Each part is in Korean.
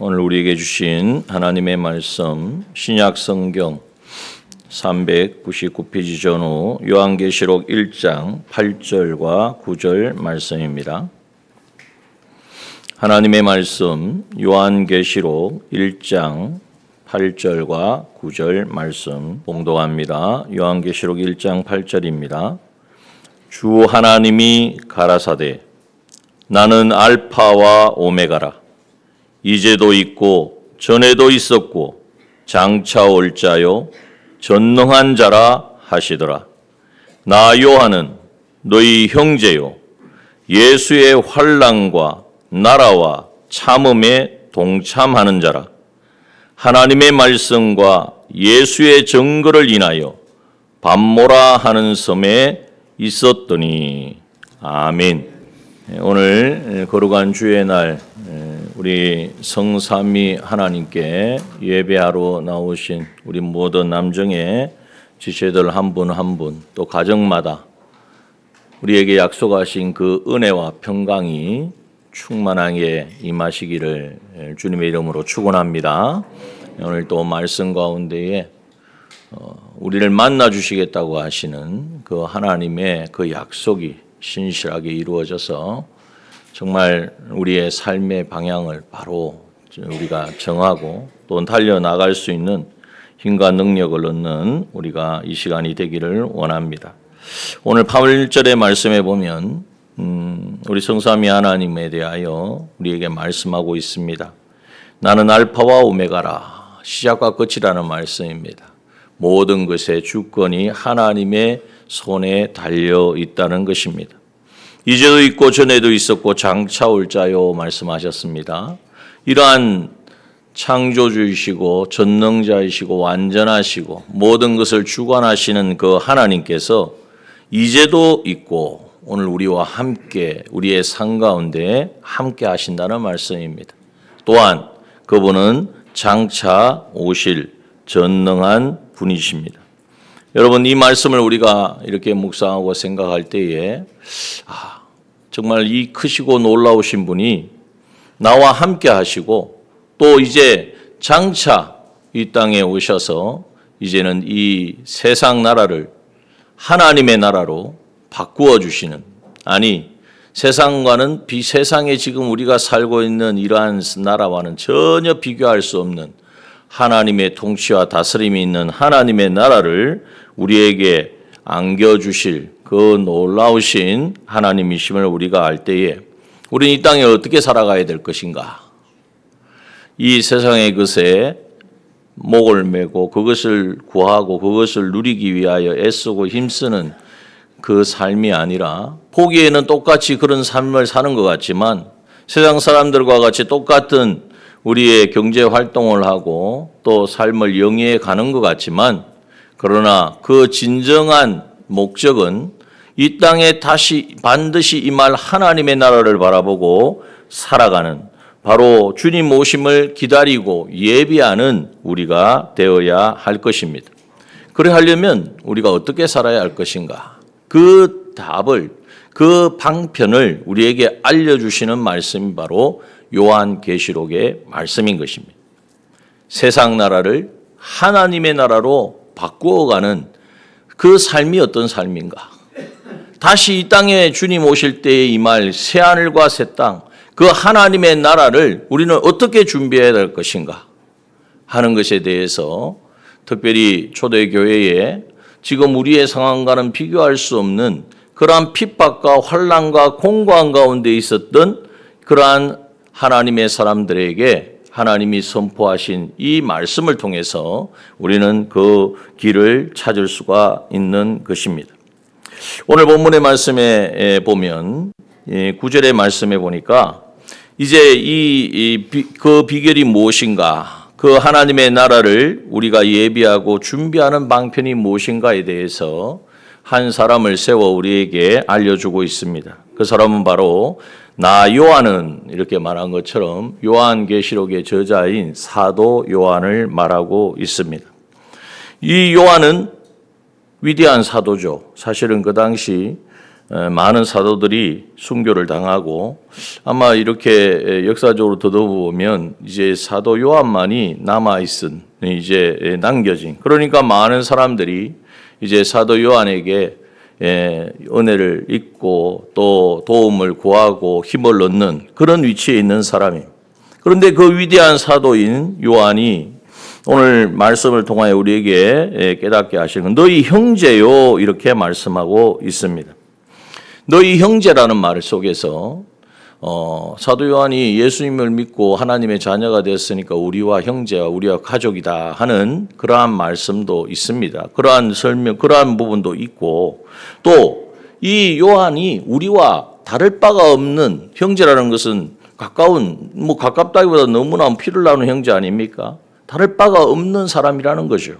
오늘 우리에게 주신 하나님의 말씀 신약 성경 399페이지 전후 요한계시록 1장 8절과 9절 말씀입니다. 하나님의 말씀 요한계시록 1장 8절과 9절 말씀 봉독합니다. 요한계시록 1장 8절입니다. 주 하나님이 가라사대 나는 알파와 오메가라 이제도 있고 전에도 있었고 장차 올 자요 전능한 자라 하시더라. 나 요한은 너희 형제요 예수의 환난과 나라와 참음에 동참하는 자라. 하나님의 말씀과 예수의 증거를 인하여 밤모라 하는 섬에 있었더니. 아멘. 오늘 거룩한 주의 날 우리 성삼위 하나님께 예배하러 나오신 우리 모든 남정의 지체들 한 분 한 분 또 가정마다 우리에게 약속하신 그 은혜와 평강이 충만하게 임하시기를 주님의 이름으로 축원합니다. 오늘 또 말씀 가운데에 우리를 만나 주시겠다고 하시는 그 하나님의 그 약속이 신실하게 이루어져서 정말 우리의 삶의 방향을 바로 우리가 정하고 또 달려나갈 수 있는 힘과 능력을 얻는 우리가 이 시간이 되기를 원합니다. 오늘 8절의 말씀에 보면 우리 성삼위 하나님에 대하여 우리에게 말씀하고 있습니다. 나는 알파와 오메가라, 시작과 끝이라는 말씀입니다. 모든 것의 주권이 하나님의 손에 달려 있다는 것입니다. 이제도 있고 전에도 있었고 장차 올 자요 말씀하셨습니다. 이러한 창조주이시고 전능자이시고 완전하시고 모든 것을 주관하시는 그 하나님께서 이제도 있고 오늘 우리와 함께 우리의 삶 가운데 함께 하신다는 말씀입니다. 또한 그분은 장차 오실 전능한 분이십니다. 여러분, 이 말씀을 우리가 이렇게 묵상하고 생각할 때에 정말 이 크시고 놀라우신 분이 나와 함께 하시고 또 이제 장차 이 땅에 오셔서 이제는 이 세상 나라를 하나님의 나라로 바꾸어 주시는, 아니 세상과는 세상에 지금 우리가 살고 있는 이러한 나라와는 전혀 비교할 수 없는 하나님의 통치와 다스림이 있는 하나님의 나라를 우리에게 안겨주실 그 놀라우신 하나님이심을 우리가 알 때에 우리는 이 땅에 어떻게 살아가야 될 것인가? 이 세상의 것에 목을 메고 그것을 구하고 그것을 누리기 위하여 애쓰고 힘쓰는 그 삶이 아니라, 보기에는 똑같이 그런 삶을 사는 것 같지만 세상 사람들과 같이 똑같은 우리의 경제 활동을 하고 또 삶을 영위해 가는 것 같지만, 그러나 그 진정한 목적은 이 땅에 다시 반드시 임할 하나님의 나라를 바라보고 살아가는, 바로 주님 오심을 기다리고 예비하는 우리가 되어야 할 것입니다. 그래 하려면 우리가 어떻게 살아야 할 것인가? 그 답을, 그 방편을 우리에게 알려주시는 말씀이 바로 요한계시록의 말씀인 것입니다. 세상 나라를 하나님의 나라로 바꾸어가는 그 삶이 어떤 삶인가? 다시 이 땅에 주님 오실 때에 임할 새하늘과 새 땅, 그 하나님의 나라를 우리는 어떻게 준비해야 될 것인가 하는 것에 대해서, 특별히 초대교회에 지금 우리의 상황과는 비교할 수 없는 그러한 핍박과 환난과 공고한 가운데 있었던 그러한 하나님의 사람들에게 하나님이 선포하신 이 말씀을 통해서 우리는 그 길을 찾을 수가 있는 것입니다. 오늘 본문의 말씀에 보면 9절의 말씀에 보니까 이제 그 비결이 무엇인가, 그 하나님의 나라를 우리가 예비하고 준비하는 방편이 무엇인가에 대해서 한 사람을 세워 우리에게 알려주고 있습니다. 그 사람은 바로 나 요한은, 이렇게 말한 것처럼 요한계시록의 저자인 사도 요한을 말하고 있습니다. 이 요한은 위대한 사도죠. 사실은 그 당시 많은 사도들이 순교를 당하고 아마 이렇게 역사적으로 더듬어보면 이제 사도 요한만이 남아있은 이제 남겨진 그러니까 많은 사람들이 이제 사도 요한에게 은혜를 잊고 또 도움을 구하고 힘을 얻는 그런 위치에 있는 사람입니다. 그런데 그 위대한 사도인 요한이 오늘 말씀을 통하여 우리에게 깨닫게 하시는 건 너희 형제요 이렇게 말씀하고 있습니다. 너희 형제라는 말 속에서 사도 요한이 예수님을 믿고 하나님의 자녀가 되었으니까 우리와 형제와 우리와 가족이다 하는 그러한 말씀도 있습니다. 그러한 설명, 그러한 부분도 있고 또 이 요한이 우리와 다를 바가 없는 형제라는 것은 가깝다기보다 너무나 피를 나누는 형제 아닙니까? 다를 바가 없는 사람이라는 거죠.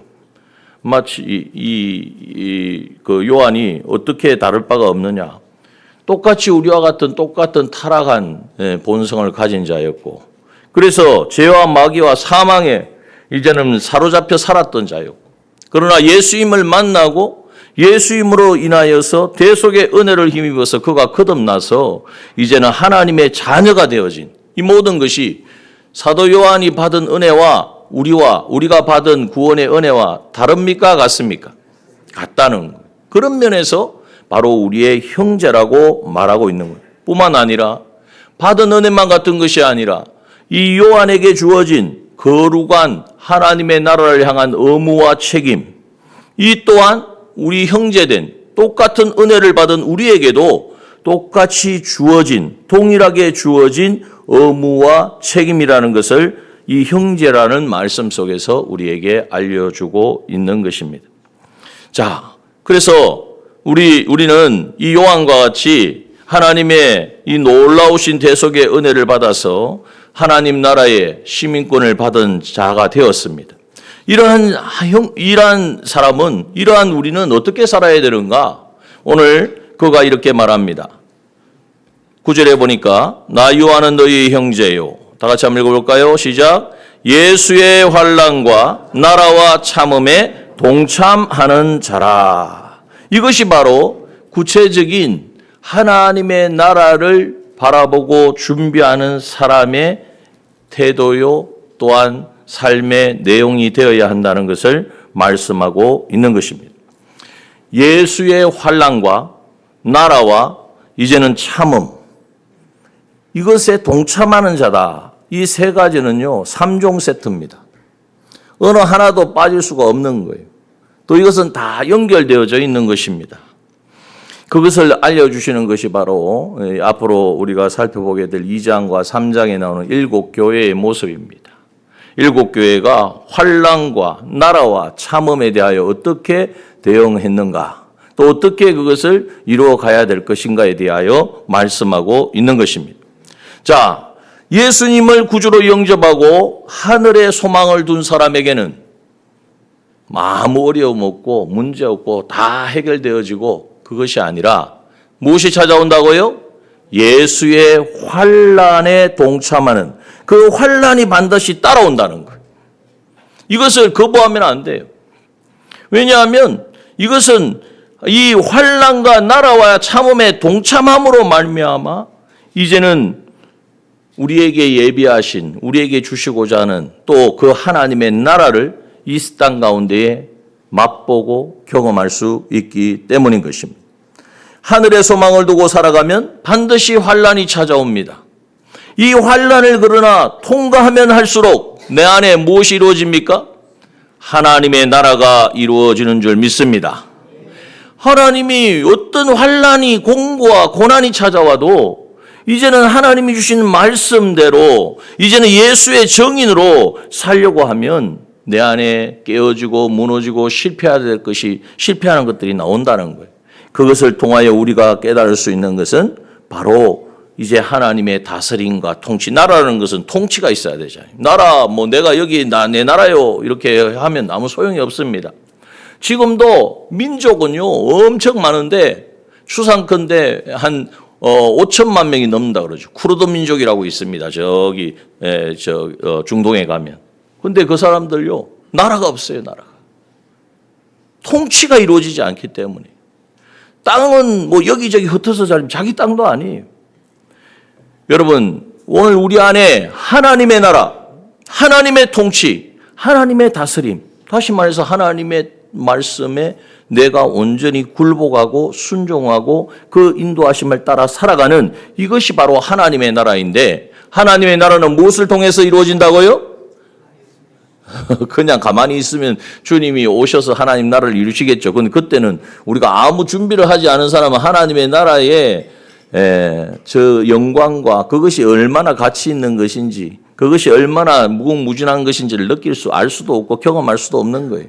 마치 그 요한이 어떻게 다를 바가 없느냐? 똑같이 우리와 같은 똑같은 타락한 본성을 가진 자였고, 그래서 죄와 마귀와 사망에 이제는 사로잡혀 살았던 자였고, 그러나 예수님을 만나고 예수님으로 인하여서 대속의 은혜를 힘입어서 그가 거듭나서 이제는 하나님의 자녀가 되어진 이 모든 것이 사도 요한이 받은 은혜와 우리가 받은 구원의 은혜와 다릅니까? 같습니까? 같다는 거예요. 그런 면에서 바로 우리의 형제라고 말하고 있는 거예요. 뿐만 아니라 받은 은혜만 같은 것이 아니라 이 요한에게 주어진 거룩한 하나님의 나라를 향한 의무와 책임, 이 또한 우리 형제된 똑같은 은혜를 받은 우리에게도 똑같이 주어진, 동일하게 주어진 의무와 책임이라는 것을 이 형제라는 말씀 속에서 우리에게 알려주고 있는 것입니다. 자, 그래서 우리는 이 요한과 같이 하나님의 이 놀라우신 대속의 은혜를 받아서 하나님 나라의 시민권을 받은 자가 되었습니다. 이러한 사람은, 이러한 우리는 어떻게 살아야 되는가? 오늘 그가 이렇게 말합니다. 9절에 보니까 나 요한은 너희 형제요. 다 같이 한번 읽어볼까요? 시작. 예수의 환난과 나라와 참음에 동참하는 자라. 이것이 바로 구체적인 하나님의 나라를 바라보고 준비하는 사람의 태도요, 또한 삶의 내용이 되어야 한다는 것을 말씀하고 있는 것입니다. 예수의 환난과 나라와 이제는 참음, 이것에 동참하는 자다. 이 세 가지는요, 3종 세트입니다. 어느 하나도 빠질 수가 없는 거예요. 또 이것은 다 연결되어져 있는 것입니다. 그것을 알려주시는 것이 바로 앞으로 우리가 살펴보게 될 2장과 3장에 나오는 7교회의 모습입니다. 7교회가 환난과 나라와 참음에 대하여 어떻게 대응했는가, 또 어떻게 그것을 이루어 가야 될 것인가에 대하여 말씀하고 있는 것입니다. 자, 예수님을 구주로 영접하고 하늘에 소망을 둔 사람에게는 아무 어려움 없고 문제 없고 다 해결되어지고 그것이 아니라 무엇이 찾아온다고요? 예수의 환난에 동참하는 그 환난이 반드시 따라온다는 거예요. 이것을 거부하면 안 돼요. 왜냐하면 이것은 이 환난과 나라와 참음에 동참함으로 말미암아 이제는 우리에게 예비하신, 우리에게 주시고자 하는 또 그 하나님의 나라를 이 땅 가운데에 맛보고 경험할 수 있기 때문인 것입니다. 하늘의 소망을 두고 살아가면 반드시 환난이 찾아옵니다. 이 환난을 그러나 통과하면 할수록 내 안에 무엇이 이루어집니까? 하나님의 나라가 이루어지는 줄 믿습니다. 하나님이 어떤 환난이 공고와 고난이 찾아와도 이제는 하나님이 주신 말씀대로 이제는 예수의 정인으로 살려고 하면 내 안에 깨어지고 무너지고 실패하는 것들이 나온다는 거예요. 그것을 통하여 우리가 깨달을 수 있는 것은 바로 이제 하나님의 다스림과 통치, 나라라는 것은 통치가 있어야 되잖아요. 나라, 내가 여기 내 나라요 이렇게 하면 아무 소용이 없습니다. 지금도 민족은요 엄청 많은데 추상컨대 한 5천만 명이 넘는다 그러죠. 쿠르드 민족이라고 있습니다. 저기 중동에 가면. 근데 그 사람들요 나라가 없어요. 나라가 통치가 이루어지지 않기 때문에 땅은 뭐 여기저기 흩어서 자리 자기 땅도 아니에요. 여러분, 오늘 우리 안에 하나님의 나라, 하나님의 통치, 하나님의 다스림, 다시 말해서 하나님의 말씀에 내가 온전히 굴복하고 순종하고 그 인도하심을 따라 살아가는 이것이 바로 하나님의 나라인데, 하나님의 나라는 무엇을 통해서 이루어진다고요? 그냥 가만히 있으면 주님이 오셔서 하나님 나라를 이루시겠죠. 근데 그때는 우리가 아무 준비를 하지 않은 사람은 하나님의 나라에 저 영광과 그것이 얼마나 가치 있는 것인지, 그것이 얼마나 무궁무진한 것인지를 알 수도 없고 경험할 수도 없는 거예요.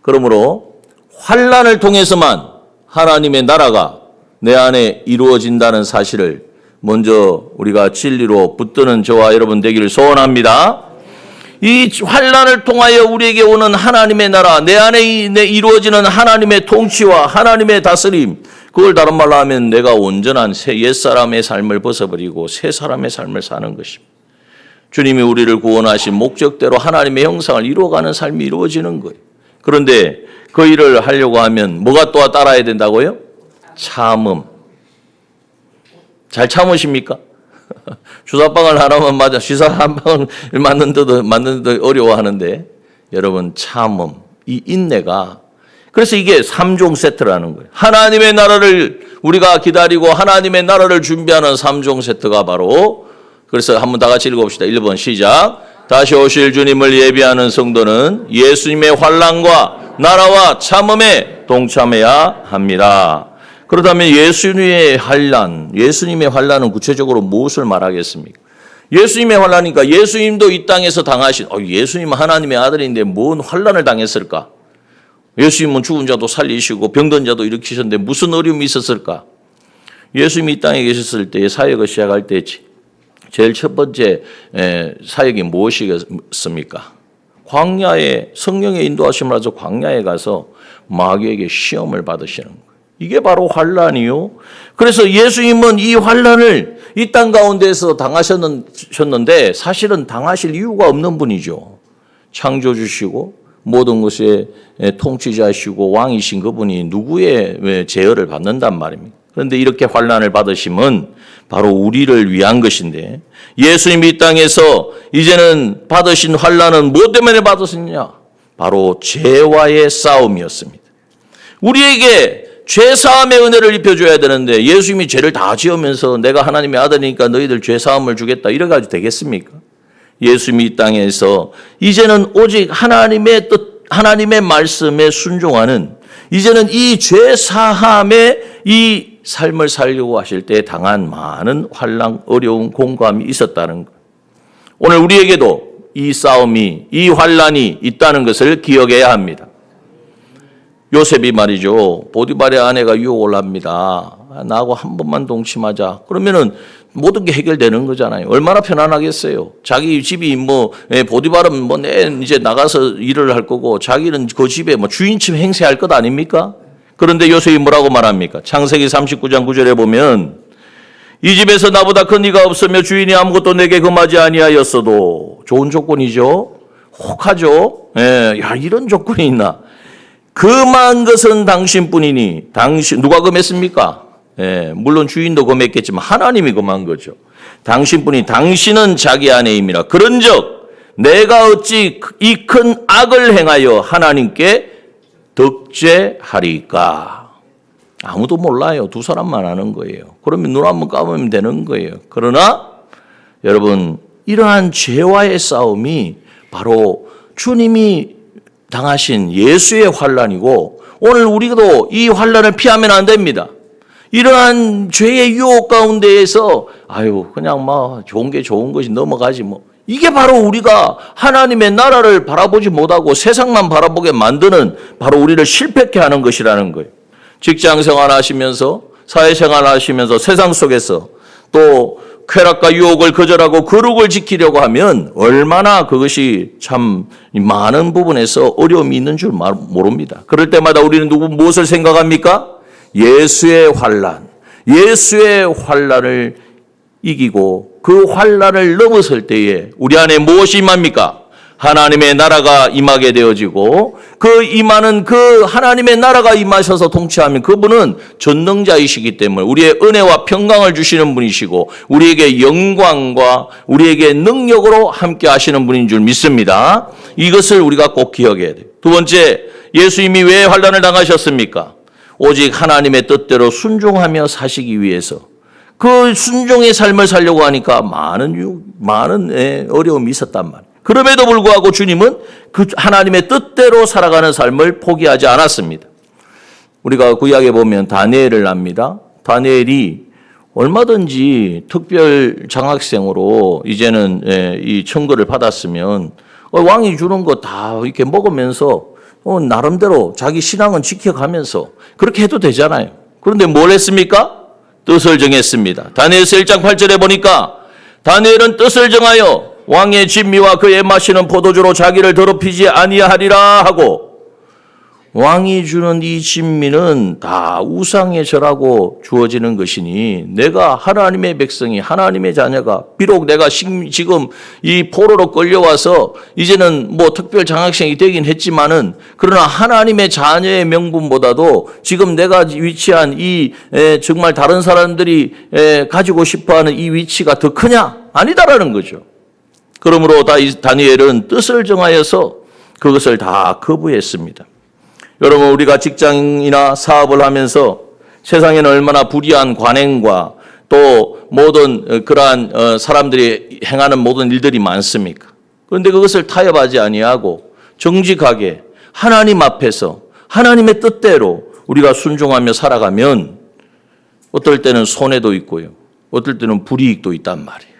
그러므로 환난을 통해서만 하나님의 나라가 내 안에 이루어진다는 사실을 먼저 우리가 진리로 붙드는 저와 여러분 되기를 소원합니다. 이 환난을 통하여 우리에게 오는 하나님의 나라, 내 안에 이루어지는 하나님의 통치와 하나님의 다스림, 그걸 다른 말로 하면 내가 온전한 옛사람의 삶을 벗어버리고 새 사람의 삶을 사는 것입니다. 주님이 우리를 구원하신 목적대로 하나님의 형상을 이루어가는 삶이 이루어지는 거예요. 그런데 그 일을 하려고 하면 뭐가 또 따라야 된다고요? 참음. 잘 참으십니까? 주사방을 하나만 맞아, 주사 한 방을 맞는데도 어려워하는데, 여러분, 참음, 이 인내가, 그래서 이게 3종 세트라는 거예요. 하나님의 나라를 우리가 기다리고 하나님의 나라를 준비하는 3종 세트가 바로, 그래서 한번 다 같이 읽어봅시다. 1번 시작. 다시 오실 주님을 예비하는 성도는 예수님의 환난과 나라와 참음에 동참해야 합니다. 그렇다면 예수님의 환난은 구체적으로 무엇을 말하겠습니까? 예수님의 환난이니까 예수님도 이 땅에서 당하신, 예수님은 하나님의 아들인데 뭔 환난을 당했을까? 예수님은 죽은 자도 살리시고 병든 자도 일으키셨는데 무슨 어려움이 있었을까? 예수님이 이 땅에 계셨을 때 사역을 시작할 때 제일 첫 번째 사역이 무엇이겠습니까? 광야에, 성령의 인도하심을 하셔서 광야에 가서 마귀에게 시험을 받으시는 거예요. 이게 바로 환난이요. 그래서 예수님은 이 환난을 이 땅 가운데서 당하셨는데 사실은 당하실 이유가 없는 분이죠. 창조주시고 모든 것의 통치자시고 왕이신 그분이 누구의 제어를 받는단 말입니다. 그런데 이렇게 환난을 받으심은 바로 우리를 위한 것인데, 예수님이 이 땅에서 이제는 받으신 환난은 무엇 때문에 받으셨냐? 바로 죄와의 싸움이었습니다. 우리에게 죄사함의 은혜를 입혀줘야 되는데 예수님이 죄를 다 지으면서 내가 하나님의 아들이니까 너희들 죄사함을 주겠다 이래가지고 되겠습니까? 예수님이 이 땅에서 이제는 오직 하나님의 뜻, 하나님의 말씀에 순종하는, 이제는 이 죄사함의 이 삶을 살려고 하실 때 당한 많은 환난, 어려움, 공감이 있었다는 것. 오늘 우리에게도 이 싸움이, 이 환난이 있다는 것을 기억해야 합니다. 요셉이 말이죠, 보디발의 아내가 유혹을 합니다. 나하고 한 번만 동침하자. 그러면은 모든 게 해결되는 거잖아요. 얼마나 편안하겠어요. 자기 집이 보디발은 이제 나가서 일을 할 거고 자기는 그 집에 주인집 행세할 것 아닙니까? 그런데 요셉이 뭐라고 말합니까? 창세기 39장 9절에 보면 이 집에서 나보다 큰 이가 없으며 주인이 아무것도 내게 금하지 아니하였어도, 좋은 조건이죠. 혹하죠. 야, 이런 조건이 있나? 금한 것은 당신뿐이니, 누가 금했습니까? 물론 주인도 금했겠지만 하나님이 금한 거죠. 당신뿐이, 당신은 자기 아내임이라. 그런즉 내가 어찌 이 큰 악을 행하여 하나님께 덕죄하리까? 아무도 몰라요. 두 사람만 아는 거예요. 그러면 눈 한번 감으면 되는 거예요. 그러나 여러분, 이러한 죄와의 싸움이 바로 주님이 당하신 예수의 환난이고, 오늘 우리도 이 환난을 피하면 안 됩니다. 이러한 죄의 유혹 가운데에서 그냥 좋은 게 좋은 것이 넘어가지 이게 바로 우리가 하나님의 나라를 바라보지 못하고 세상만 바라보게 만드는, 바로 우리를 실패케 하는 것이라는 거예요. 직장 생활하시면서, 사회생활 하시면서 세상 속에서 또 쾌락과 유혹을 거절하고 거룩을 지키려고 하면 얼마나 그것이 참 많은 부분에서 어려움이 있는 줄 모릅니다. 그럴 때마다 우리는 무엇을 생각합니까? 예수의 환난을 이기고 그 환난을 넘었을 때에 우리 안에 무엇이 임합니까? 하나님의 나라가 임하게 되어지고 그 임하는 그 하나님의 나라가 임하셔서 통치하면 그분은 전능자이시기 때문에 우리의 은혜와 평강을 주시는 분이시고 우리에게 영광과 우리에게 능력으로 함께 하시는 분인 줄 믿습니다. 이것을 우리가 꼭 기억해야 돼요. 두 번째, 예수님이 왜 환난을 당하셨습니까? 오직 하나님의 뜻대로 순종하며 사시기 위해서. 그 순종의 삶을 살려고 하니까 많은 어려움이 있었단 말이에요. 그럼에도 불구하고 주님은 그 하나님의 뜻대로 살아가는 삶을 포기하지 않았습니다. 우리가 구약에 보면 다니엘을 압니다. 다니엘이 얼마든지 특별 장학생으로 이제는 이 청구를 받았으면 왕이 주는 거 다 이렇게 먹으면서 나름대로 자기 신앙은 지켜가면서 그렇게 해도 되잖아요. 그런데 뭘 했습니까? 뜻을 정했습니다. 다니엘서 1장 8절에 보니까 다니엘은 뜻을 정하여 왕의 진미와 그의 마시는 포도주로 자기를 더럽히지 아니하리라 하고 왕이 주는 이 진미는 다 우상에 절하고 주어지는 것이니 내가 하나님의 백성이 하나님의 자녀가 비록 내가 지금 이 포로로 끌려와서 이제는 뭐 특별 장학생이 되긴 했지만은 그러나 하나님의 자녀의 명분보다도 지금 내가 위치한 이 정말 다른 사람들이 가지고 싶어하는 이 위치가 더 크냐? 아니다라는 거죠. 그러므로 다니엘은 뜻을 정하여서 그것을 다 거부했습니다. 여러분, 우리가 직장이나 사업을 하면서 세상에는 얼마나 불의한 관행과 또 모든 그러한 사람들이 행하는 모든 일들이 많습니까? 그런데 그것을 타협하지 아니하고 정직하게 하나님 앞에서 하나님의 뜻대로 우리가 순종하며 살아가면 어떨 때는 손해도 있고요. 어떨 때는 불이익도 있단 말이에요.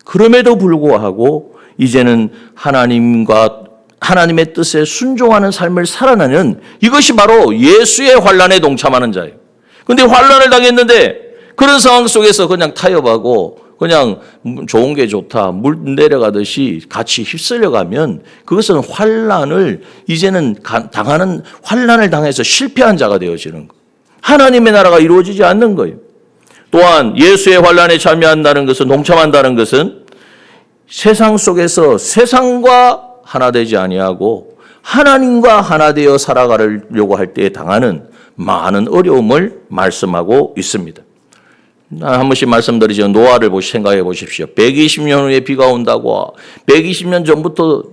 그럼에도 불구하고 이제는 하나님의 뜻에 순종하는 삶을 살아내는 이것이 바로 예수의 환난에 동참하는 자예요. 그런데 환난을 당했는데 그런 상황 속에서 그냥 타협하고 그냥 좋은 게 좋다, 물 내려가듯이 같이 휩쓸려가면 그것은 이제는 당하는 환난을 당해서 실패한 자가 되어지는 거예요. 하나님의 나라가 이루어지지 않는 거예요. 또한 예수의 환난에 참여한다는 것은 동참한다는 것은 세상 속에서 세상과 하나 되지 아니하고 하나님과 하나 되어 살아가려고 할 때 당하는 많은 어려움을 말씀하고 있습니다. 한 번씩 말씀드리죠. 노아를 생각해 보십시오. 120년 후에 비가 온다고 120년 전부터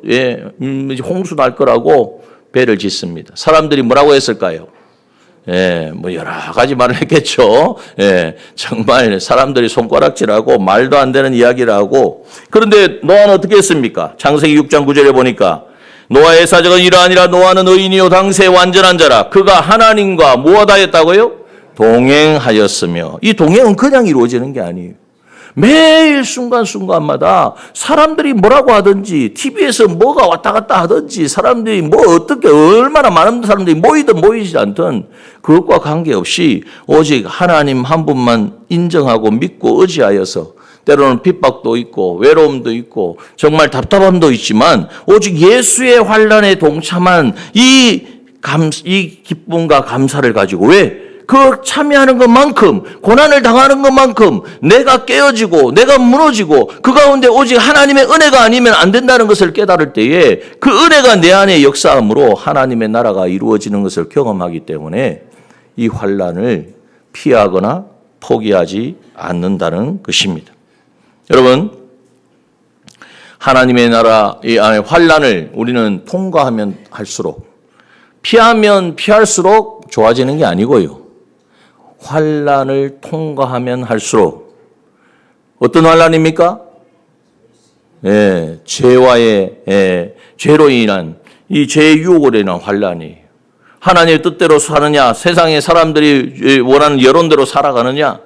홍수 날 거라고 배를 짓습니다. 사람들이 뭐라고 했을까요? 뭐 여러 가지 말을 했겠죠. 정말 사람들이 손가락질하고 말도 안 되는 이야기를 하고. 그런데 노아는 어떻게 했습니까? 창세기 6장 9절에 보니까 노아의 사적은 이러하니라. 노아는 의인이요 당세 완전한 자라. 그가 하나님과 무엇하였다고요? 동행하였으며. 이 동행은 그냥 이루어지는 게 아니에요. 매일 순간순간마다 사람들이 뭐라고 하든지 TV에서 뭐가 왔다 갔다 하든지 사람들이 어떻게 얼마나 많은 사람들이 모이든 모이지 않든 그것과 관계없이 오직 하나님 한 분만 인정하고 믿고 의지하여서 때로는 핍박도 있고 외로움도 있고 정말 답답함도 있지만 오직 예수의 환난에 동참한 이 기쁨과 감사를 가지고 그 참여하는 것만큼 고난을 당하는 것만큼 내가 깨어지고 내가 무너지고 그 가운데 오직 하나님의 은혜가 아니면 안 된다는 것을 깨달을 때에 그 은혜가 내 안에 역사함으로 하나님의 나라가 이루어지는 것을 경험하기 때문에 이 환난을 피하거나 포기하지 않는다는 것입니다. 여러분, 하나님의 나라 이 안에 환난을 우리는 통과하면 할수록 피하면 피할수록 좋아지는 게 아니고요. 환난을 통과하면 할수록 어떤 환난입니까? 죄로 인한 이 죄의 유혹으로 인한 환난이 하나님의 뜻대로 사느냐, 세상의 사람들이 원하는 여론대로 살아가느냐,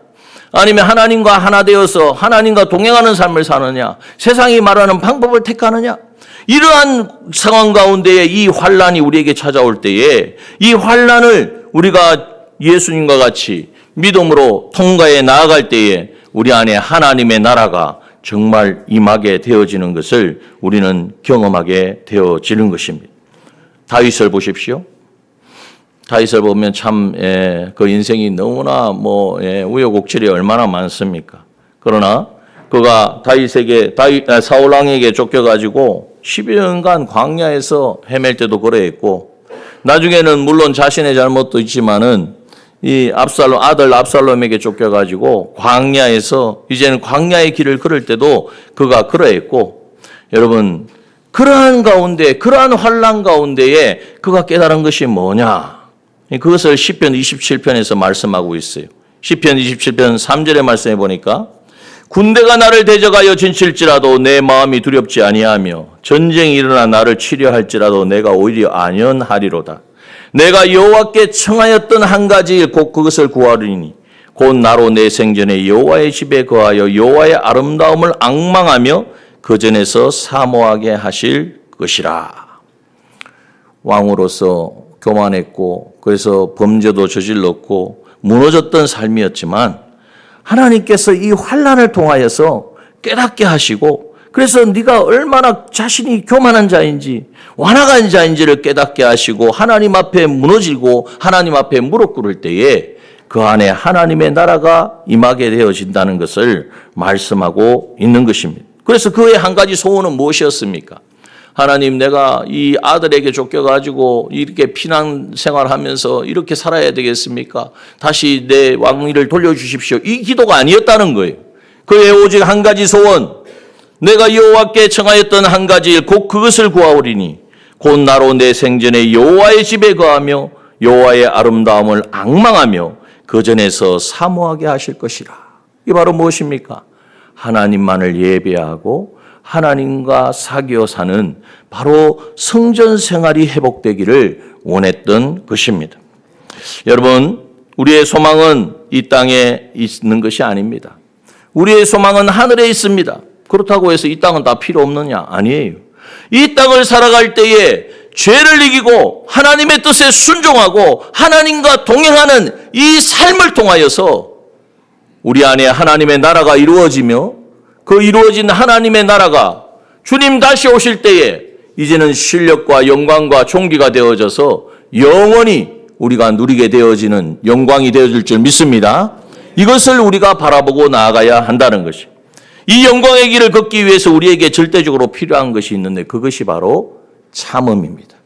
아니면 하나님과 하나 되어서 하나님과 동행하는 삶을 사느냐, 세상이 말하는 방법을 택하느냐, 이러한 상황 가운데에 이 환난이 우리에게 찾아올 때에 이 환난을 우리가 예수님과 같이 믿음으로 통과해 나아갈 때에 우리 안에 하나님의 나라가 정말 임하게 되어지는 것을 우리는 경험하게 되어지는 것입니다. 다윗을 보십시오. 다윗을 보면 참 그 인생이 너무나 우여곡절이 얼마나 많습니까? 그러나 그가 사울 왕에게 쫓겨가지고 10여년간 광야에서 헤맬 때도 그러했고, 나중에는 물론 자신의 잘못도 있지만은 이 아들 압살롬에게 쫓겨가지고 광야에서 이제는 광야의 길을 걸을 때도 그가 그러했고, 여러분 그러한 가운데, 그러한 환난 가운데에 그가 깨달은 것이 뭐냐? 그것을 시편 27편에서 말씀하고 있어요. 시편 27편 3절의 말씀해 보니까, 군대가 나를 대적하여 진칠지라도 내 마음이 두렵지 아니하며 전쟁이 일어나 나를 치려할지라도 내가 오히려 안연하리로다. 내가 여호와께 청하였던 한 가지 일 곧 그것을 구하리니 곧 나로 내 생전에 여호와의 집에 거하여 여호와의 아름다움을 앙망하며 그 전에서 사모하게 하실 것이라. 왕으로서 교만했고 그래서 범죄도 저질렀고 무너졌던 삶이었지만, 하나님께서 이 환난을 통하여서 깨닫게 하시고, 그래서 네가 얼마나 자신이 교만한 자인지 완악한 자인지를 깨닫게 하시고 하나님 앞에 무너지고 하나님 앞에 무릎 꿇을 때에 그 안에 하나님의 나라가 임하게 되어진다는 것을 말씀하고 있는 것입니다. 그래서 그의 한 가지 소원은 무엇이었습니까? 하나님, 내가 이 아들에게 쫓겨가지고 이렇게 피난 생활하면서 이렇게 살아야 되겠습니까? 다시 내 왕위를 돌려주십시오. 이 기도가 아니었다는 거예요. 그의 오직 한 가지 소원, 내가 여호와께 청하였던 한 가지 일 곧 그것을 구하오리니 곧 나로 내 생전에 여호와의 집에 거하며 여호와의 아름다움을 앙망하며 그 전에서 사모하게 하실 것이라. 이게 바로 무엇입니까? 하나님만을 예배하고 하나님과 사귀어 사는 바로 성전 생활이 회복되기를 원했던 것입니다. 여러분, 우리의 소망은 이 땅에 있는 것이 아닙니다. 우리의 소망은 하늘에 있습니다. 그렇다고 해서 이 땅은 다 필요 없느냐? 아니에요. 이 땅을 살아갈 때에 죄를 이기고 하나님의 뜻에 순종하고 하나님과 동행하는 이 삶을 통하여서 우리 안에 하나님의 나라가 이루어지며, 그 이루어진 하나님의 나라가 주님 다시 오실 때에 이제는 신력과 영광과 존귀가 되어져서 영원히 우리가 누리게 되어지는 영광이 되어질 줄 믿습니다. 이것을 우리가 바라보고 나아가야 한다는 것이, 이 영광의 길을 걷기 위해서 우리에게 절대적으로 필요한 것이 있는데 그것이 바로 참음입니다.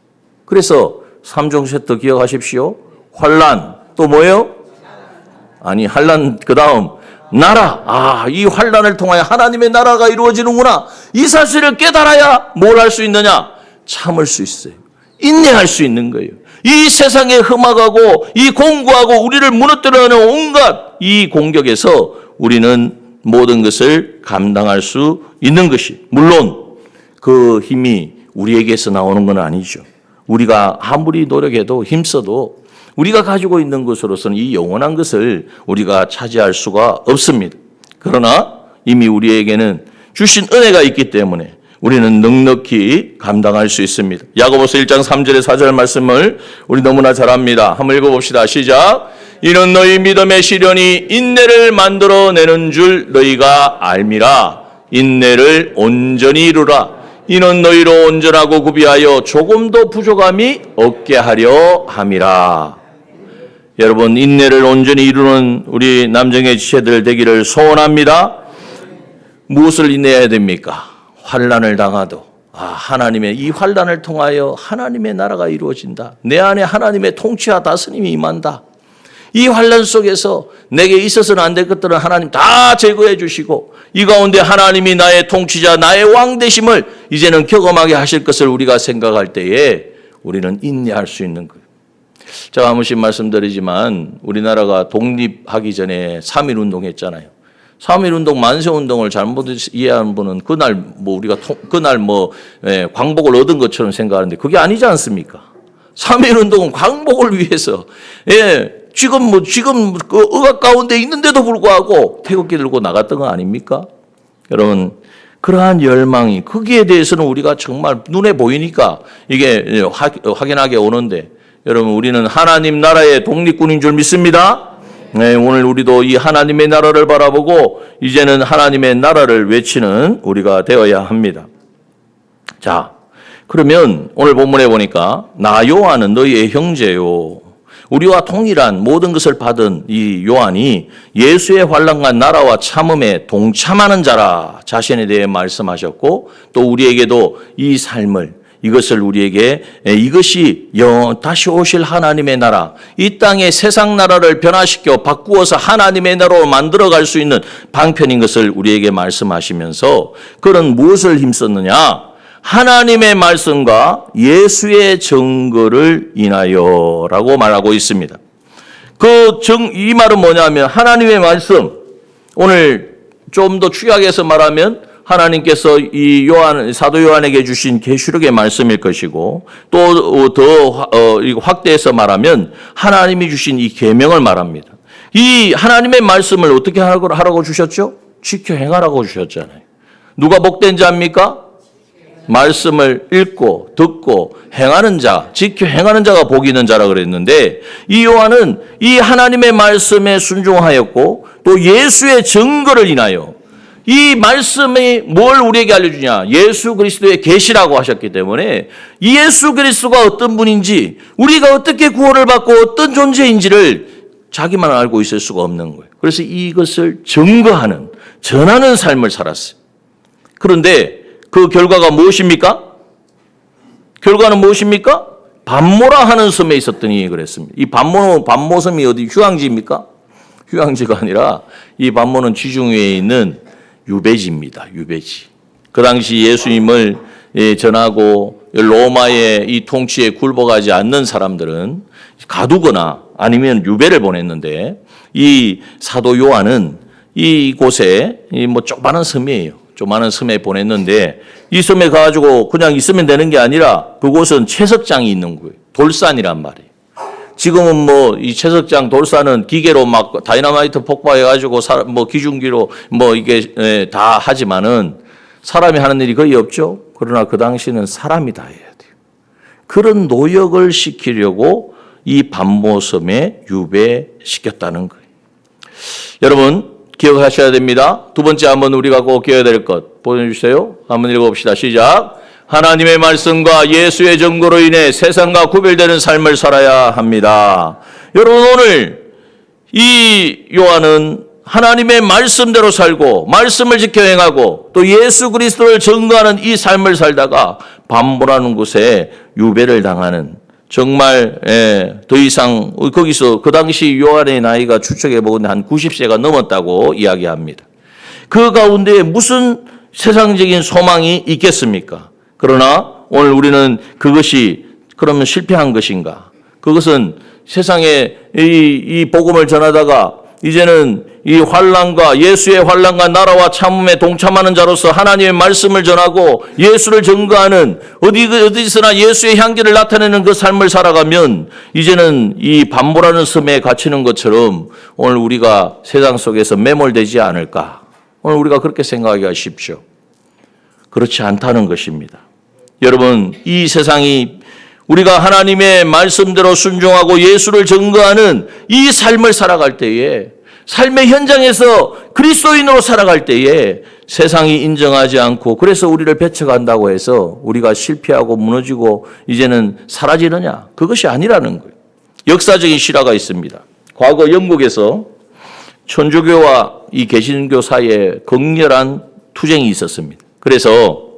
그래서 3종 세트 기억하십시오. 환난, 또 뭐예요? 아니, 환난 그 다음 나라. 이 환난을 통하여 하나님의 나라가 이루어지는구나. 이 사실을 깨달아야 뭘 할 수 있느냐? 참을 수 있어요. 인내할 수 있는 거예요. 이 세상에 흠악하고 이 공고하고 우리를 무너뜨려는 온갖 이 공격에서 우리는 모든 것을 감당할 수 있는 것이, 물론 그 힘이 우리에게서 나오는 건 아니죠. 우리가 아무리 노력해도 힘써도 우리가 가지고 있는 것으로서는 이 영원한 것을 우리가 차지할 수가 없습니다. 그러나 이미 우리에게는 주신 은혜가 있기 때문에 우리는 넉넉히 감당할 수 있습니다. 야고보서 1장 3절의 4절 말씀을 우리 너무나 잘 압니다. 한번 읽어봅시다. 시작. 이는 너희 믿음의 시련이 인내를 만들어내는 줄 너희가 알미라. 인내를 온전히 이루라. 이는 너희로 온전하고 구비하여 조금도 부족함이 없게 하려 함이라. 여러분, 인내를 온전히 이루는 우리 남정의 지체들 되기를 소원합니다. 무엇을 인내해야 됩니까? 환난을 당하도 하나님의 이 환난을 통하여 하나님의 나라가 이루어진다. 내 안에 하나님의 통치와 다스림이 임한다. 이 환난 속에서 내게 있어서는 안 될 것들은 하나님 다 제거해 주시고 이 가운데 하나님이 나의 통치자, 나의 왕 되심을 이제는 경험하게 하실 것을 우리가 생각할 때에 우리는 인내할 수 있는 거예요. 제가 한 번씩 말씀드리지만 우리나라가 독립하기 전에 3.1 운동했잖아요. 3.1 운동, 만세 운동을 잘못 이해하는 분은 그날 우리가 광복을 얻은 것처럼 생각하는데 그게 아니지 않습니까? 3.1 운동은 광복을 위해서, 지금 그 억압 가운데 있는데도 불구하고 태극기 들고 나갔던 거 아닙니까? 여러분, 그러한 열망이, 거기에 대해서는 우리가 정말 눈에 보이니까 이게 확연하게 오는데, 여러분, 우리는 하나님 나라의 독립군인 줄 믿습니다. 네, 오늘 우리도 이 하나님의 나라를 바라보고 이제는 하나님의 나라를 외치는 우리가 되어야 합니다. 자, 그러면 오늘 본문에 보니까 나 요한은 너희의 형제요. 우리와 동일한 모든 것을 받은 이 요한이 예수의 환난과 나라와 참음에 동참하는 자라 자신에 대해 말씀하셨고, 또 우리에게도 이 삶을, 이것을 우리에게, 이것이 다시 오실 하나님의 나라, 이 땅의 세상 나라를 변화시켜 바꾸어서 하나님의 나라로 만들어갈 수 있는 방편인 것을 우리에게 말씀하시면서, 그런 무엇을 힘썼느냐? 하나님의 말씀과 예수의 증거를 인하여라고 말하고 있습니다. 이 말은 뭐냐면, 하나님의 말씀, 오늘 좀 더 축약해서 말하면 하나님께서 이 사도 요한에게 주신 계시록의 말씀일 것이고, 또 더 확대해서 말하면 하나님이 주신 이 계명을 말합니다. 이 하나님의 말씀을 어떻게 하라고 주셨죠? 지켜 행하라고 주셨잖아요. 누가 복된 자입니까? 말씀을 읽고 듣고 행하는 자, 지켜 행하는 자가 복이 있는 자라 그랬는데, 이 요한은 이 하나님의 말씀에 순종하였고, 또 예수의 증거를 인하여, 이 말씀이 뭘 우리에게 알려주냐? 예수 그리스도의 계시라고 하셨기 때문에 이 예수 그리스도가 어떤 분인지, 우리가 어떻게 구원을 받고 어떤 존재인지를 자기만 알고 있을 수가 없는 거예요. 그래서 이것을 증거하는, 전하는 삶을 살았어요. 그런데 그 결과가 무엇입니까? 결과는 무엇입니까? 반모라 하는 섬에 있었더니 그랬습니다. 이 반모섬이 어디 휴양지입니까? 휴양지가 아니라 이 반모는 지중해에 있는 유배지입니다. 유배지. 그 당시 예수님을 전하고 로마의 이 통치에 굴복하지 않는 사람들은 가두거나 아니면 유배를 보냈는데, 이 사도 요한은 이곳에 조그마한 섬이에요. 조그마한 섬에 보냈는데, 이 섬에 가가지고 그냥 있으면 되는 게 아니라 그곳은 채석장이 있는 거예요. 돌산이란 말이에요. 지금은 이 채석장 돌산은 기계로 막 다이너마이트 폭발해가지고 기중기로 이게 다 하지만은 사람이 하는 일이 거의 없죠. 그러나 그 당시는 사람이 다 해야 돼요. 그런 노역을 시키려고 이 반모섬에 유배시켰다는 거예요. 여러분 기억하셔야 됩니다. 두 번째 한번 우리가 꼭 기억해야 될 것 보여주세요. 한번 읽어봅시다. 시작. 하나님의 말씀과 예수의 증거로 인해 세상과 구별되는 삶을 살아야 합니다. 여러분 오늘 이 요한은 하나님의 말씀대로 살고 말씀을 지켜 행하고 또 예수 그리스도를 증거하는 이 삶을 살다가 반모라는 곳에 유배를 당하는, 정말 더 이상 거기서 그 당시 요한의 나이가 추측해 보건대 한 90세가 넘었다고 이야기합니다. 그 가운데 무슨 세상적인 소망이 있겠습니까? 그러나 오늘 우리는 그것이 그러면 실패한 것인가? 그것은 세상에 이 복음을 전하다가 이제는 이 환난과 예수의 환난과 나라와 참음에 동참하는 자로서 하나님의 말씀을 전하고 예수를 증거하는, 어디서나 예수의 향기를 나타내는 그 삶을 살아가면 이제는 이 반모라는 섬에 갇히는 것처럼 오늘 우리가 세상 속에서 매몰되지 않을까? 오늘 우리가 그렇게 생각하기가 쉽죠. 그렇지 않다는 것입니다. 여러분, 이 세상이 우리가 하나님의 말씀대로 순종하고 예수를 증거하는 이 삶을 살아갈 때에, 삶의 현장에서 그리스도인으로 살아갈 때에 세상이 인정하지 않고 그래서 우리를 배척한다고 해서 우리가 실패하고 무너지고 이제는 사라지느냐? 그것이 아니라는 거예요. 역사적인 실화가 있습니다. 과거 영국에서 천주교와 이 개신교 사이에 극렬한 투쟁이 있었습니다. 그래서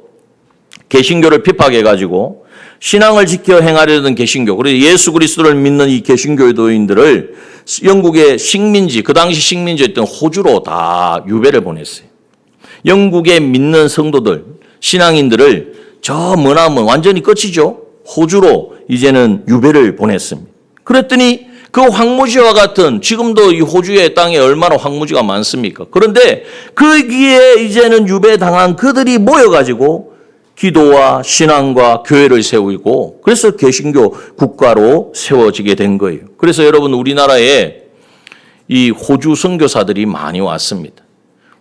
개신교를 핍박해가지고 신앙을 지켜 행하려던 개신교, 그리고 예수 그리스도를 믿는 이 개신교도인들을 영국의 식민지, 그 당시 식민지였던 호주로 다 유배를 보냈어요. 영국에 믿는 성도들, 신앙인들을 저 머나먼 완전히 끝이죠. 호주로 이제는 유배를 보냈습니다. 그랬더니 그 황무지와 같은, 지금도 이 호주의 땅에 얼마나 황무지가 많습니까? 그런데 거기에 이제는 유배당한 그들이 모여가지고 기도와 신앙과 교회를 세우고 그래서 개신교 국가로 세워지게 된 거예요. 그래서 여러분 우리나라에 이 호주 선교사들이 많이 왔습니다.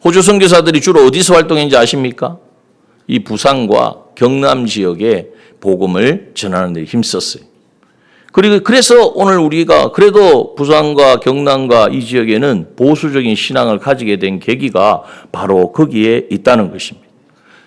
호주 선교사들이 주로 어디서 활동했는지 아십니까? 이 부산과 경남 지역에 복음을 전하는 데 힘썼어요. 그래서 오늘 우리가 그래도 부산과 경남과 이 지역에는 보수적인 신앙을 가지게 된 계기가 바로 거기에 있다는 것입니다.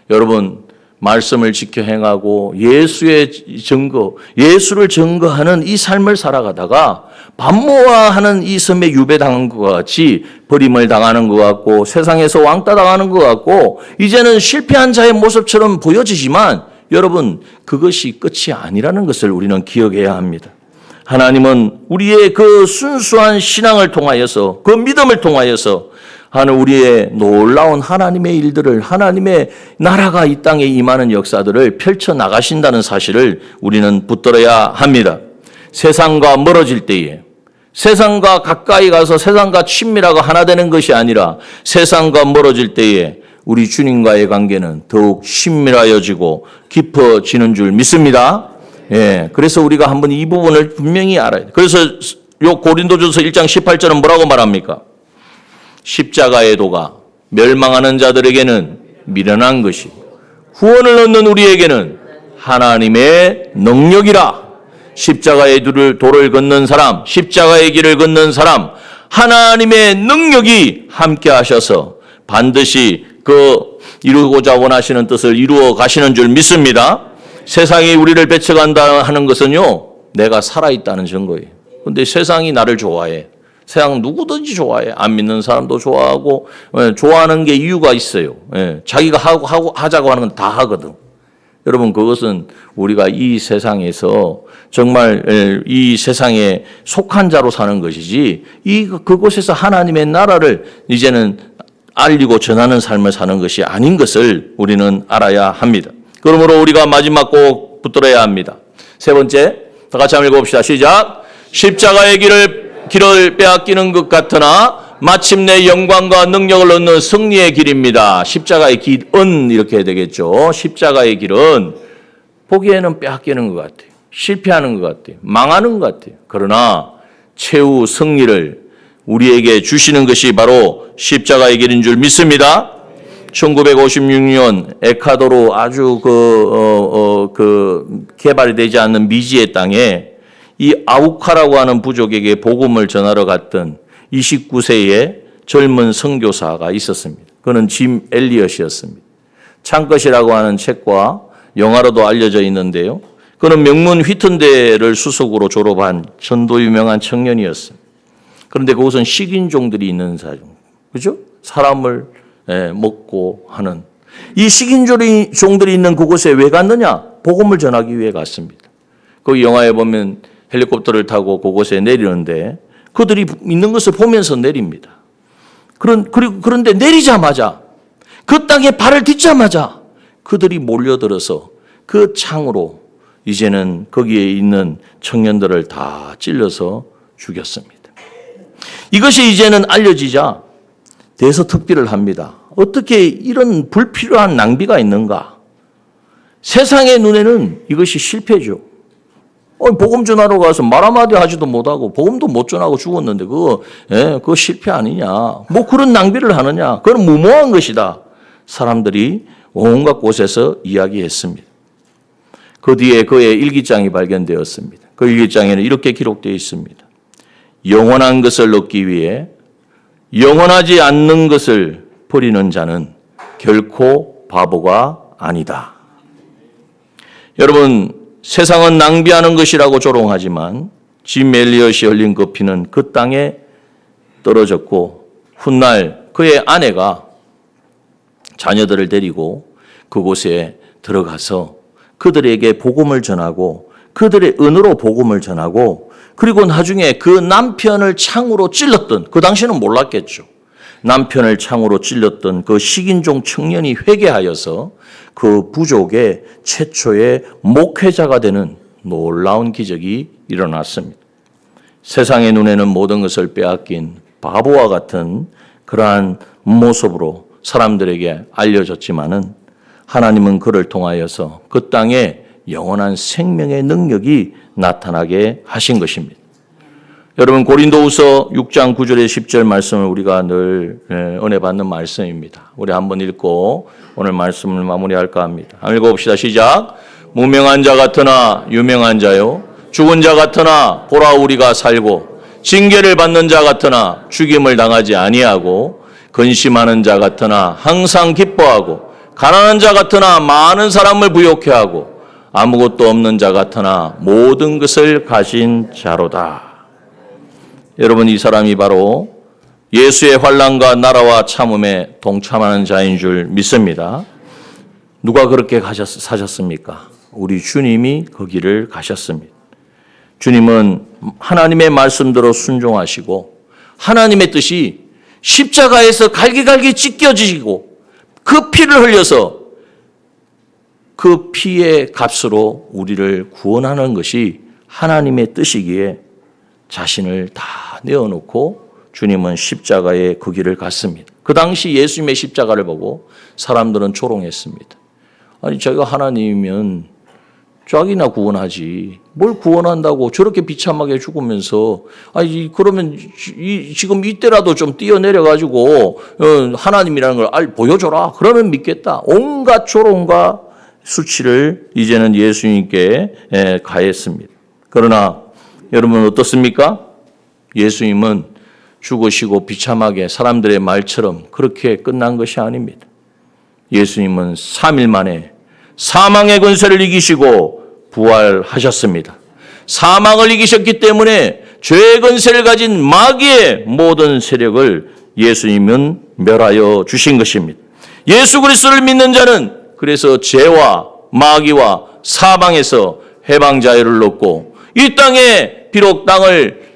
여러분, 말씀을 지켜 행하고 예수의 증거, 예수를 증거하는 이 삶을 살아가다가 반모하는 이 섬에 유배당한 것 같이 버림을 당하는 것 같고 세상에서 왕따 당하는 것 같고 이제는 실패한 자의 모습처럼 보여지지만 여러분 그것이 끝이 아니라는 것을 우리는 기억해야 합니다. 하나님은 우리의 그 순수한 신앙을 통하여서 그 믿음을 통하여서 하는 우리의 놀라운 하나님의 일들을 하나님의 나라가 이 땅에 임하는 역사들을 펼쳐나가신다는 사실을 우리는 붙들어야 합니다. 세상과 멀어질 때에 세상과 가까이 가서 세상과 친밀하고 하나 되는 것이 아니라 세상과 멀어질 때에 우리 주님과의 관계는 더욱 친밀하여지고 깊어지는 줄 믿습니다. 예, 그래서 우리가 한번 이 부분을 분명히 알아야 돼요. 그래서 요 고린도전서 1장 18절은 뭐라고 말합니까? 십자가의 도가 멸망하는 자들에게는 미련한 것이 구원을 얻는 우리에게는 하나님의 능력이라. 십자가의 도를 걷는 사람, 십자가의 길을 걷는 사람, 하나님의 능력이 함께 하셔서 반드시 그 이루고자 원하시는 뜻을 이루어 가시는 줄 믿습니다. 세상이 우리를 배척한다 하는 것은요, 내가 살아있다는 증거예요. 근데 세상이 나를 좋아해. 세상 누구든지 좋아해. 안 믿는 사람도 좋아하고, 좋아하는 게 이유가 있어요. 자기가 하자고 하는 건 다 하거든. 여러분, 그것은 우리가 이 세상에서 정말 이 세상에 속한 자로 사는 것이지, 그곳에서 하나님의 나라를 이제는 알리고 전하는 삶을 사는 것이 아닌 것을 우리는 알아야 합니다. 그러므로 우리가 마지막 꼭 붙들어야 합니다. 세 번째, 다 같이 한번 읽어봅시다. 시작. 십자가의 길을 빼앗기는 것 같으나 마침내 영광과 능력을 얻는 승리의 길입니다. 십자가의 길은 이렇게 해야 되겠죠. 십자가의 길은 보기에는 빼앗기는 것 같아요. 실패하는 것 같아요. 망하는 것 같아요. 그러나 최후 승리를 우리에게 주시는 것이 바로 십자가의 길인 줄 믿습니다. 1956년 에콰도르 아주 개발이 되지 않는 미지의 땅에 이 아우카라고 하는 부족에게 복음을 전하러 갔던 29세의 젊은 선교사가 있었습니다. 그는 짐 엘리엇이었습니다. 창것이라고 하는 책과 영화로도 알려져 있는데요. 그는 명문 휘튼대를 수석으로 졸업한 전도 유명한 청년이었습니다. 그런데 그곳은 식인종들이 있는 사정, 그죠? 사람을 먹고 하는 이 식인종들이 있는 그곳에 왜 갔느냐? 복음을 전하기 위해 갔습니다. 그 영화에 보면 헬리콥터를 타고 그곳에 내리는데 그들이 있는 것을 보면서 내립니다. 그런데 내리자마자 그 땅에 발을 딛자마자 그들이 몰려들어서 그 창으로 이제는 거기에 있는 청년들을 다 찔러서 죽였습니다. 이것이 이제는 알려지자 대서특필을 합니다. 어떻게 이런 불필요한 낭비가 있는가? 세상의 눈에는 이것이 실패죠. 복음 전하러 가서 말 한마디 하지도 못하고 복음도 못 전하고 죽었는데 그거 실패 아니냐. 뭐 그런 낭비를 하느냐. 그건 무모한 것이다. 사람들이 온갖 곳에서 이야기했습니다. 그 뒤에 그의 일기장이 발견되었습니다. 그 일기장에는 이렇게 기록되어 있습니다. 영원한 것을 얻기 위해 영원하지 않는 것을 버리는 자는 결코 바보가 아니다. 여러분, 세상은 낭비하는 것이라고 조롱하지만 짐 엘리엇이 흘린 그 피는 그 땅에 떨어졌고 훗날 그의 아내가 자녀들을 데리고 그곳에 들어가서 그들에게 복음을 전하고 그들의 은으로 복음을 전하고 그리고 나중에 그 남편을 창으로 찔렀던, 그 당시에는 몰랐겠죠. 남편을 창으로 찔렀던 그 식인종 청년이 회개하여서 그 부족의 최초의 목회자가 되는 놀라운 기적이 일어났습니다. 세상의 눈에는 모든 것을 빼앗긴 바보와 같은 그러한 모습으로 사람들에게 알려졌지만은 하나님은 그를 통하여서 그 땅에 영원한 생명의 능력이 나타나게 하신 것입니다. 여러분, 고린도후서 6장 9절에 10절 말씀을 우리가 늘 은혜 받는 말씀입니다. 우리 한번 읽고 오늘 말씀을 마무리할까 합니다. 한번 읽어봅시다. 시작. 무명한 자 같으나 유명한 자요, 죽은 자 같으나 보라 우리가 살고, 징계를 받는 자 같으나 죽임을 당하지 아니하고, 근심하는 자 같으나 항상 기뻐하고, 가난한 자 같으나 많은 사람을 부욕해 하고 아무것도 없는 자 같으나 모든 것을 가진 자로다. 여러분, 이 사람이 바로 예수의 환난과 나라와 참음에 동참하는 자인 줄 믿습니다. 누가 그렇게 사셨습니까? 우리 주님이 그 길을 가셨습니다. 주님은 하나님의 말씀대로 순종하시고 하나님의 뜻이 십자가에서 갈기갈기 찢겨지시고 그 피를 흘려서 그 피의 값으로 우리를 구원하는 것이 하나님의 뜻이기에 자신을 다 내어놓고 주님은 십자가의 그 길을 갔습니다. 그 당시 예수님의 십자가를 보고 사람들은 조롱했습니다. 아니, 자기가 하나님이면 쫙이나 구원하지. 뭘 구원한다고 저렇게 비참하게 죽으면서, 아니, 그러면 지금 이때라도 좀 뛰어내려가지고, 하나님이라는 걸 보여줘라. 그러면 믿겠다. 온갖 조롱과 수치를 이제는 예수님께 가했습니다. 그러나 여러분 어떻습니까? 예수님은 죽으시고 비참하게 사람들의 말처럼 그렇게 끝난 것이 아닙니다. 예수님은 3일 만에 사망의 권세를 이기시고 부활하셨습니다. 사망을 이기셨기 때문에 죄의 권세를 가진 마귀의 모든 세력을 예수님은 멸하여 주신 것입니다. 예수 그리스도를 믿는 자는 그래서 죄와 마귀와 사방에서 해방 자유를 얻고 이 땅에 비록 땅을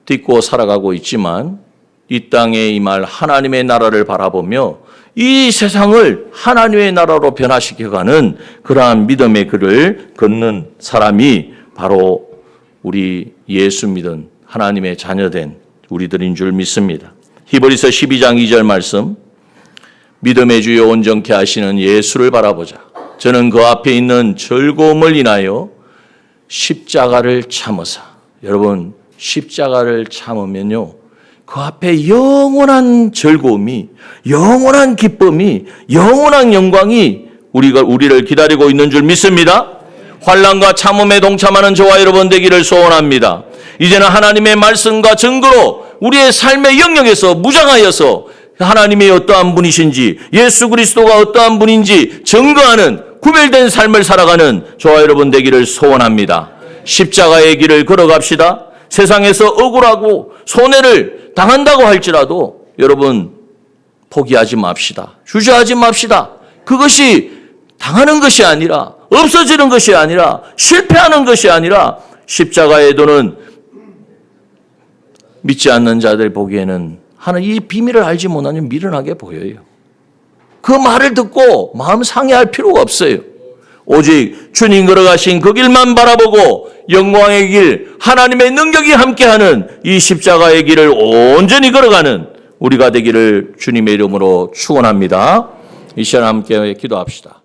딛고 살아가고 있지만 이 땅에 임할 하나님의 나라를 바라보며 이 세상을 하나님의 나라로 변화시켜가는 그러한 믿음의 길을 걷는 사람이 바로 우리 예수 믿은 하나님의 자녀된 우리들인 줄 믿습니다. 히브리서 12장 2절 말씀, 믿음의 주여 온전케 하시는 예수를 바라보자. 저는 그 앞에 있는 즐거움을 인하여 십자가를 참으사. 여러분, 십자가를 참으면요, 그 앞에 영원한 즐거움이, 영원한 기쁨이, 영원한 영광이 우리를 기다리고 있는 줄 믿습니다. 환난과 참음에 동참하는 저와 여러분 되기를 소원합니다. 이제는 하나님의 말씀과 증거로 우리의 삶의 영역에서 무장하여서 하나님이 어떠한 분이신지, 예수 그리스도가 어떠한 분인지 증거하는 구별된 삶을 살아가는 저와 여러분 되기를 소원합니다. 십자가의 길을 걸어갑시다. 세상에서 억울하고 손해를 당한다고 할지라도 여러분 포기하지 맙시다. 주저하지 맙시다. 그것이 당하는 것이 아니라, 없어지는 것이 아니라, 실패하는 것이 아니라 십자가의 도는 믿지 않는 자들 보기에는 하는 이 비밀을 알지 못하면 미련하게 보여요. 그 말을 듣고 마음 상해할 필요가 없어요. 오직 주님 걸어가신 그 길만 바라보고 영광의 길, 하나님의 능력이 함께하는 이 십자가의 길을 온전히 걸어가는 우리가 되기를 주님의 이름으로 축원합니다. 이 시간 함께 기도합시다.